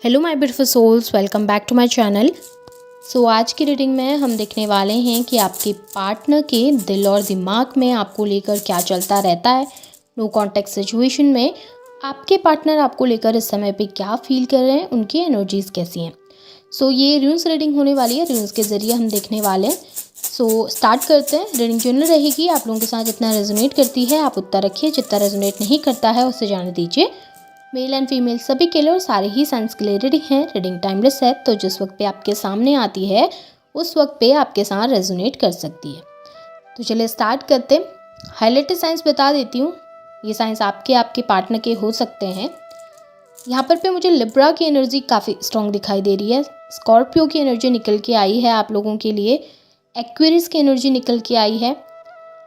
Hello my beautiful souls, welcome back to my channel. आज की reading में हम देखने वाले हैं कि आपके पार्टनर के दिल और दिमाग में आपको लेकर क्या चलता रहता है। नो कॉन्टेक्ट सिचुएशन में आपके पार्टनर आपको लेकर इस समय पे क्या फील कर रहे हैं, उनकी एनर्जीज कैसी हैं। ये रून्स रीडिंग होने वाली है, रून्स के ज़रिए हम देखने वाले हैं। स्टार्ट करते हैं। रीडिंग जनरल रहेगी, आप लोगों के साथ जितना रेजोनेट करती है आप उतना रखिए, जितना रेजोनेट नहीं करता है उसे जाने दीजिए। मेल एंड फीमेल सभी के लिए और सारे ही साइंस के लिए रीडिंग है। रीडिंग टाइमलेस है, तो जिस वक्त पे आपके सामने आती है उस वक्त पे आपके साथ रेजोनेट कर सकती है। तो चलिए स्टार्ट करते हैं। हाईलाइटेड साइंस बता देती हूँ, ये साइंस आपके पार्टनर के हो सकते हैं। यहाँ पर पे मुझे लिब्रा की एनर्जी काफ़ी स्ट्रॉन्ग दिखाई दे रही है। स्कॉर्पियो की एनर्जी निकल के आई है आप लोगों के लिए। एक्वेरियस की एनर्जी निकल के आई है।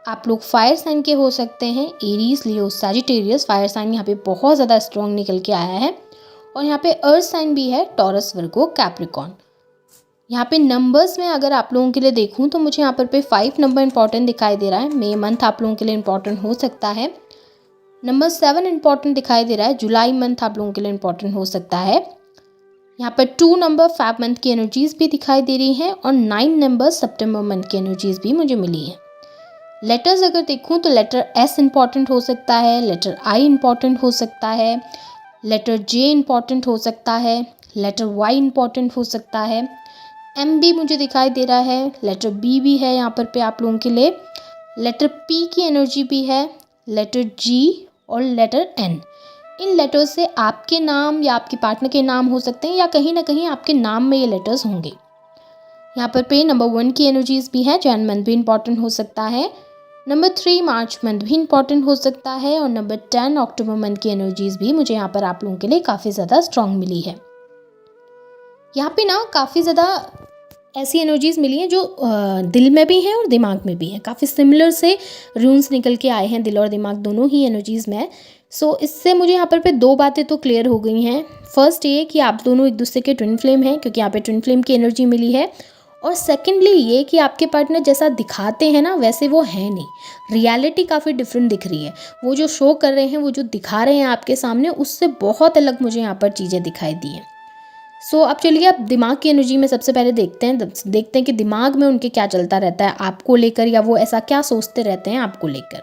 आप लोग फायर साइन के हो सकते हैं, एरीज, लियो, सैजिटेरियस। फायर साइन यहाँ पे बहुत ज़्यादा स्ट्रॉन्ग निकल के आया है। और यहाँ पे अर्थ साइन भी है, टॉरस, वर्गो, कैप्रिकॉन। यहाँ पे नंबर्स में अगर आप लोगों के लिए देखूँ तो मुझे यहाँ पर पे 5 नंबर इंपॉर्टेंट दिखाई दे रहा है। मई मंथ आप लोगों के लिए इंपॉर्टेंट हो सकता है। नंबर 7 इंपॉर्टेंट दिखाई दे रहा है। जुलाई मंथ आप लोगों के लिए इंपॉर्टेंट हो सकता है। यहाँ पर 2 नंबर फेब मंथ की एनर्जीज भी दिखाई दे रही हैं और 9 नंबर सितंबर मंथ की एनर्जीज भी मुझे मिली है। लेटर्स अगर देखूँ तो लेटर एस इंपॉर्टेंट हो सकता है, लेटर आई इंपॉर्टेंट हो सकता है, लेटर जे इंपॉर्टेंट हो सकता है, लेटर वाई इंपॉर्टेंट हो सकता है, एम भी मुझे दिखाई दे रहा है, लेटर बी भी है यहाँ पर पे आप लोगों के लिए, लेटर पी की एनर्जी भी है, लेटर जी और लेटर एन। इन लेटर्स से आपके नाम या आपके पार्टनर के नाम हो सकते हैं या कहीं ना कहीं आपके नाम में ये लेटर्स होंगे। यहाँ पर पे नंबर 1 की एनर्जीज भी है, जैन मंथ भी इंपॉर्टेंट हो सकता है। नंबर 3 मार्च मंथ भी इंपॉर्टेंट हो सकता है और नंबर 10 अक्टूबर मंथ की एनर्जीज भी मुझे यहाँ पर आप लोगों के लिए काफ़ी ज़्यादा स्ट्रॉन्ग मिली है। यहाँ पे ना काफ़ी ज़्यादा ऐसी एनर्जीज मिली हैं जो दिल में भी हैं और दिमाग में भी हैं। काफ़ी सिमिलर से रून्स निकल के आए हैं, दिल और दिमाग दोनों ही एनर्जीज में। इससे मुझे यहाँ पर पे 2 बातें तो क्लियर हो गई हैं। फर्स्ट ये कि आप दोनों एक दूसरे के ट्विन फ्लेम हैं, क्योंकि यहाँ पे ट्विन फ्लेम की एनर्जी मिली है। और सेकेंडली ये कि आपके पार्टनर जैसा दिखाते हैं ना वैसे वो है नहीं, रियलिटी काफ़ी डिफरेंट दिख रही है। वो जो शो कर रहे हैं, वो जो दिखा रहे हैं आपके सामने, उससे बहुत अलग मुझे यहाँ पर चीज़ें दिखाई दी हैं। अब चलिए आप दिमाग की एनर्जी में सबसे पहले देखते हैं कि दिमाग में उनके क्या चलता रहता है आपको लेकर, या वो ऐसा क्या सोचते रहते हैं आपको लेकर।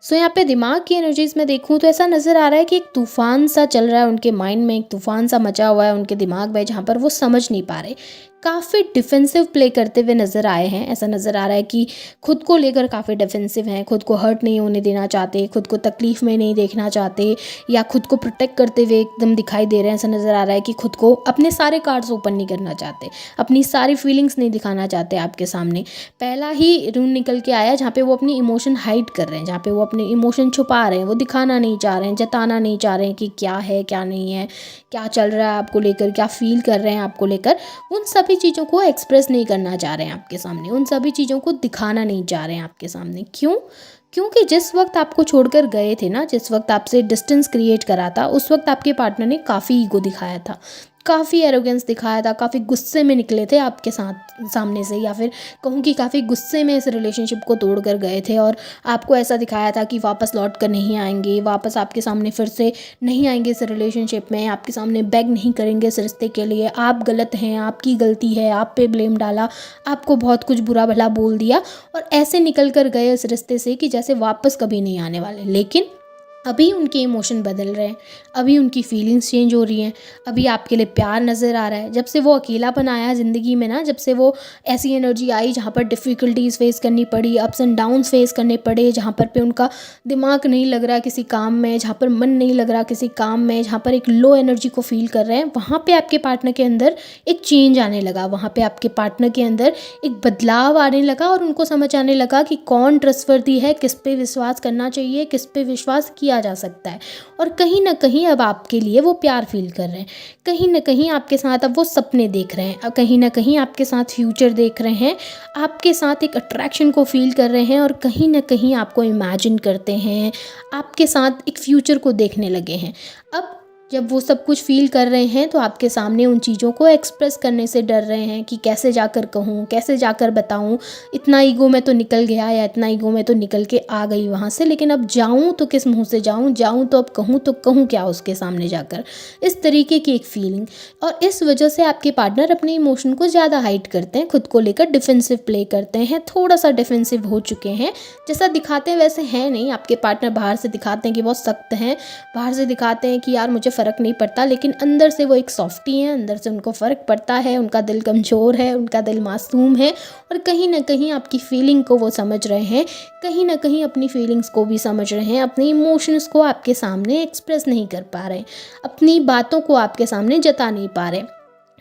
यहाँ पे दिमाग की एनर्जीज में देखूँ तो ऐसा नज़र आ रहा है कि एक तूफान सा चल रहा है उनके माइंड में, एक तूफान सा मचा हुआ है उनके दिमाग में, जहाँ पर वो समझ नहीं पा रहे। काफ़ी डिफेंसिव प्ले करते हुए नज़र आए हैं। ऐसा नज़र आ रहा है कि खुद को लेकर काफ़ी डिफेंसिव हैं, खुद को हर्ट नहीं होने देना चाहते, खुद को तकलीफ़ में नहीं देखना चाहते, या खुद को प्रोटेक्ट करते हुए एकदम दिखाई दे रहे हैं। ऐसा नज़र आ रहा है कि खुद को अपने सारे कार्ड्स ओपन नहीं करना चाहते, अपनी सारी फीलिंग्स नहीं दिखाना चाहते आपके सामने। पहला ही रूम निकल के आया जहाँ पे वो अपनी इमोशन हाइड कर रहे हैं, जहाँ पे वो अपने इमोशन छुपा रहे हैं, वो दिखाना नहीं चाह रहे हैं, जताना नहीं चाह रहे हैं कि क्या है क्या नहीं है, क्या चल रहा है आपको लेकर, क्या फील कर रहे हैं आपको लेकर। उन सभी चीज़ों को एक्सप्रेस नहीं करना चाह रहे हैं आपके सामने, उन सभी चीज़ों को दिखाना नहीं चाह रहे हैं आपके सामने। क्यों? क्योंकि जिस वक्त आपको छोड़कर गए थे ना, जिस वक्त आपसे डिस्टेंस क्रिएट करा था, उस वक्त आपके पार्टनर ने काफ़ी ईगो दिखाया था, काफ़ी एरोगेंस दिखाया था, काफ़ी गुस्से में निकले थे आपके साथ सामने से, या फिर कहूँ कि काफ़ी गुस्से में इस रिलेशनशिप को तोड़ कर गए थे और आपको ऐसा दिखाया था कि वापस लौट कर नहीं आएंगे, वापस आपके सामने फिर से नहीं आएंगे इस रिलेशनशिप में, आपके सामने बेग नहीं करेंगे इस रिश्ते के लिए, आप गलत हैं, आपकी गलती है, आप पे ब्लेम डाला, आपको बहुत कुछ बुरा भला बोल दिया और ऐसे निकल कर गए इस रिश्ते से कि जैसे वापस कभी नहीं आने वाले। लेकिन अभी उनके इमोशन बदल रहे हैं, अभी उनकी फीलिंग्स चेंज हो रही हैं, अभी आपके लिए प्यार नज़र आ रहा है। जब से वो अकेलापन आया ज़िंदगी में ना, जब से वो ऐसी एनर्जी आई जहाँ पर डिफ़िकल्टीज़ फेस करनी पड़ी, अप्स एंड डाउन्स फेस करने पड़े, जहाँ पर पे उनका दिमाग नहीं लग रहा किसी काम में, जहाँ पर मन नहीं लग रहा किसी काम में, जहाँ पर एक लो एनर्जी को फील कर रहे हैं, वहाँ पर आपके पार्टनर के अंदर एक चेंज आने लगा, वहाँ पर आपके पार्टनर के अंदर एक बदलाव आने लगा और उनको समझ आने लगा कि कौन ट्रस्टवर्दी है, किस पे विश्वास करना चाहिए, किस पे विश्वास किया जा सकता है। और कहीं ना कहीं अब आपके लिए वो प्यार फील कर रहे हैं, कहीं ना कहीं आपके साथ अब वो सपने देख रहे हैं, अब कहीं ना कहीं आपके साथ फ्यूचर देख रहे हैं, आपके साथ एक अट्रैक्शन को फील कर रहे हैं और कहीं ना कहीं आपको इमेजिन करते हैं, आपके साथ एक फ्यूचर को देखने लगे हैं। अब जब वो सब कुछ फ़ील कर रहे हैं तो आपके सामने उन चीज़ों को एक्सप्रेस करने से डर रहे हैं कि कैसे जाकर कहूँ, कैसे जाकर बताऊँ, इतना ईगो में तो निकल गया या इतना ईगो में तो निकल के आ गई वहाँ से, लेकिन अब जाऊँ तो किस मुँह से जाऊँ, जाऊँ तो अब कहूँ क्या उसके सामने जाकर, इस तरीके की एक फीलिंग। और इस वजह से आपके पार्टनर अपने इमोशन को ज़्यादा हाइड करते हैं, खुद को लेकर डिफेंसिव प्ले करते हैं, थोड़ा सा डिफेंसिव हो चुके हैं। जैसा दिखाते हैं वैसे हैं नहीं। आपके पार्टनर बाहर से दिखाते हैं कि बहुत सख्त हैं, बाहर से दिखाते हैं कि यार मुझे फ़र्क नहीं पड़ता, लेकिन अंदर से वो एक सॉफ्टी हैं, अंदर से उनको फ़र्क पड़ता है, उनका दिल कमज़ोर है, उनका दिल मासूम है और कहीं ना कहीं आपकी फीलिंग को वो समझ रहे हैं, कहीं ना कहीं अपनी फीलिंग्स को भी समझ रहे हैं, अपने इमोशंस को आपके सामने एक्सप्रेस नहीं कर पा रहे, अपनी बातों को आपके सामने जता नहीं पा रहे।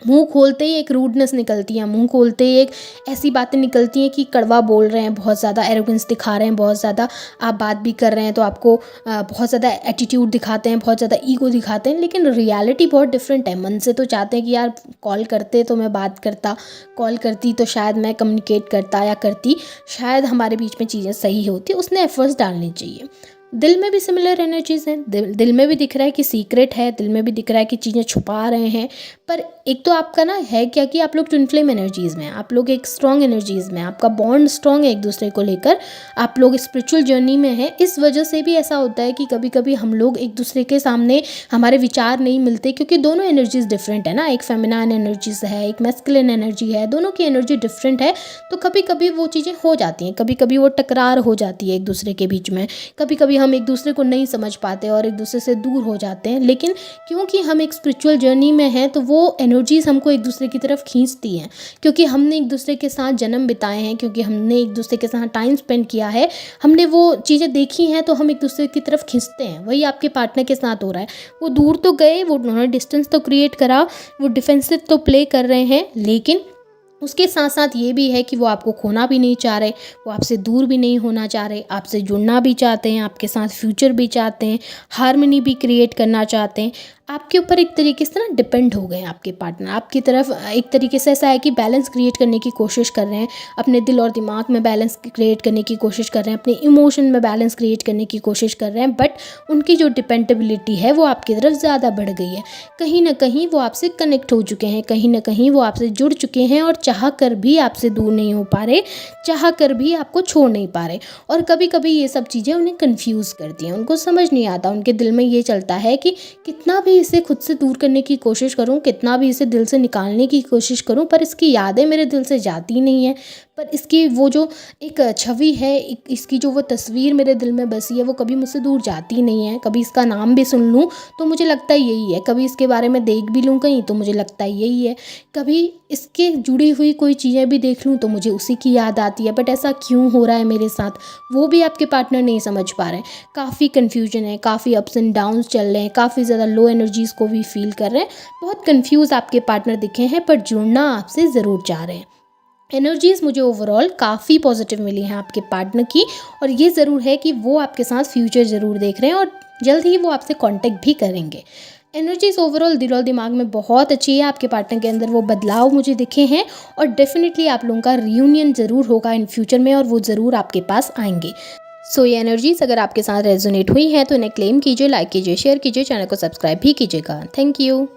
मुंह खोलते ही एक रूडनेस निकलती है, मुंह खोलते ही एक ऐसी बातें निकलती हैं कि कड़वा बोल रहे हैं, बहुत ज़्यादा एरोगेंस दिखा रहे हैं, बहुत ज़्यादा आप बात भी कर रहे हैं तो आपको बहुत ज़्यादा एटीट्यूड दिखाते हैं, बहुत ज़्यादा ईगो दिखाते हैं, लेकिन रियलिटी बहुत डिफरेंट है। मन से तो चाहते हैं कि यार कॉल करते तो मैं बात करता, कॉल करती तो शायद मैं कम्युनिकेट करता या करती, शायद हमारे बीच में चीज़ें सही होती, उसने एफर्ट्स डालने चाहिए। दिल में भी सिमिलर एनर्जीज़ हैं, दिल में भी दिख रहा है कि सीक्रेट है, दिल में भी दिख रहा है कि चीज़ें छुपा रहे हैं, पर एक तो आपका ना है क्या कि आप लोग ट्विन फ्लेम एनर्जीज़ में हैं, आप लोग एक स्ट्रॉन्ग एनर्जीज़ में हैं, आपका बॉन्ड स्ट्रॉन्ग है एक दूसरे को लेकर, आप लोग स्पिरिचुअल जर्नी में हैं। इस वजह से भी ऐसा होता है कि कभी कभी हम लोग एक दूसरे के सामने हमारे विचार नहीं मिलते, क्योंकि दोनों एनर्जीज़ डिफरेंट है ना, एक फेमिनाइन एनर्जीज़ है, एक मैस्कुलिन एनर्जी है, दोनों की एनर्जी डिफरेंट है। तो कभी कभी वो चीज़ें हो जाती हैं, कभी कभी वो टकरार हो जाती है एक दूसरे के बीच में, कभी कभी हम एक दूसरे को नहीं समझ पाते और एक दूसरे से दूर हो जाते हैं। लेकिन क्योंकि हम एक स्पिरिचुअल जर्नी में हैं तो वो एनर्जीज़ हमको एक दूसरे की तरफ खींचती हैं, क्योंकि हमने एक दूसरे के साथ जन्म बिताए हैं, क्योंकि हमने एक दूसरे के साथ टाइम स्पेंड किया है, हमने वो चीज़ें देखी हैं, तो हम एक दूसरे की तरफ खींचते हैं। वही आपके पार्टनर के साथ हो रहा है, वो दूर तो गए, वो उन्होंने डिस्टेंस तो क्रिएट करा, वो डिफेंसिव तो प्ले कर रहे हैं, लेकिन उसके साथ साथ ये भी है कि वो आपको खोना भी नहीं चाह रहे, वो आपसे दूर भी नहीं होना चाह रहे, आपसे जुड़ना भी चाहते हैं, आपके साथ फ्यूचर भी चाहते हैं, हार्मनी भी क्रिएट करना चाहते हैं। आपके ऊपर एक तरीके से ना डिपेंड हो गए हैं आपके पार्टनर, आपकी तरफ एक तरीके से ऐसा है कि बैलेंस क्रिएट करने की कोशिश कर रहे हैं, अपने दिल और दिमाग में बैलेंस क्रिएट करने की कोशिश कर रहे हैं, अपने इमोशन में बैलेंस क्रिएट करने की कोशिश कर रहे हैं, बट उनकी जो डिपेंडेबिलिटी है वो आपकी तरफ ज़्यादा बढ़ गई है। कहीं ना कहीं वो आपसे कनेक्ट हो चुके हैं, कहीं ना कहीं वो आपसे जुड़ चुके हैं और चाह कर भी आपसे दूर नहीं हो पा रहे, चाह कर भी आपको छोड़ नहीं पा रहे। और कभी कभी ये सब चीज़ें उन्हें कन्फ्यूज़ करती हैं, उनको समझ नहीं आता, उनके दिल में ये चलता है कि कितना भी इसे खुद से दूर करने की कोशिश करूं, कितना भी इसे दिल से निकालने की कोशिश करूं, पर इसकी यादें मेरे दिल से जाती नहीं है, पर इसकी वो जो एक छवि है, इसकी जो वो तस्वीर मेरे दिल में बसी है, वो कभी मुझसे दूर जाती नहीं है। कभी इसका नाम भी सुन लूँ तो मुझे लगता है यही है, कभी इसके बारे में देख भी लूँ कहीं तो मुझे लगता है यही है, कभी इसके जुड़ी हुई कोई चीज़ें भी देख लूँ तो मुझे उसी की याद आती है। बट ऐसा क्यों हो रहा है मेरे साथ, वो भी आपके पार्टनर नहीं समझ पा रहे हैं। काफ़ी कन्फ्यूजन है, काफ़ी अप्स एंड डाउन्स चल रहे हैं, काफ़ी ज़्यादा लो एनर्जीज़ को भी फील कर रहे हैं, बहुत कन्फ्यूज़ आपके पार्टनर दिखे हैं, पर जुड़ना आपसे ज़रूर चाह रहे हैं। एनर्जीज़ मुझे ओवरऑल काफ़ी पॉजिटिव मिली हैं आपके पार्टनर की, और ये ज़रूर है कि वो आपके साथ फ्यूचर ज़रूर देख रहे हैं और जल्द ही वो आपसे कांटेक्ट भी करेंगे। एनर्जीज़ ओवरऑल दिल और दिमाग में बहुत अच्छी है, आपके पार्टनर के अंदर वो बदलाव मुझे दिखे हैं और डेफिनेटली आप लोगों का रियूनियन ज़रूर होगा इन फ्यूचर में और वो ज़रूर आपके पास आएंगे। सो ये एनर्जीज़ अगर आपके साथ रेजोनेट हुई हैं तो इन्हें क्लेम कीजिए, लाइक कीजिए, शेयर कीजिए, चैनल को सब्सक्राइब भी कीजिएगा। Thank you.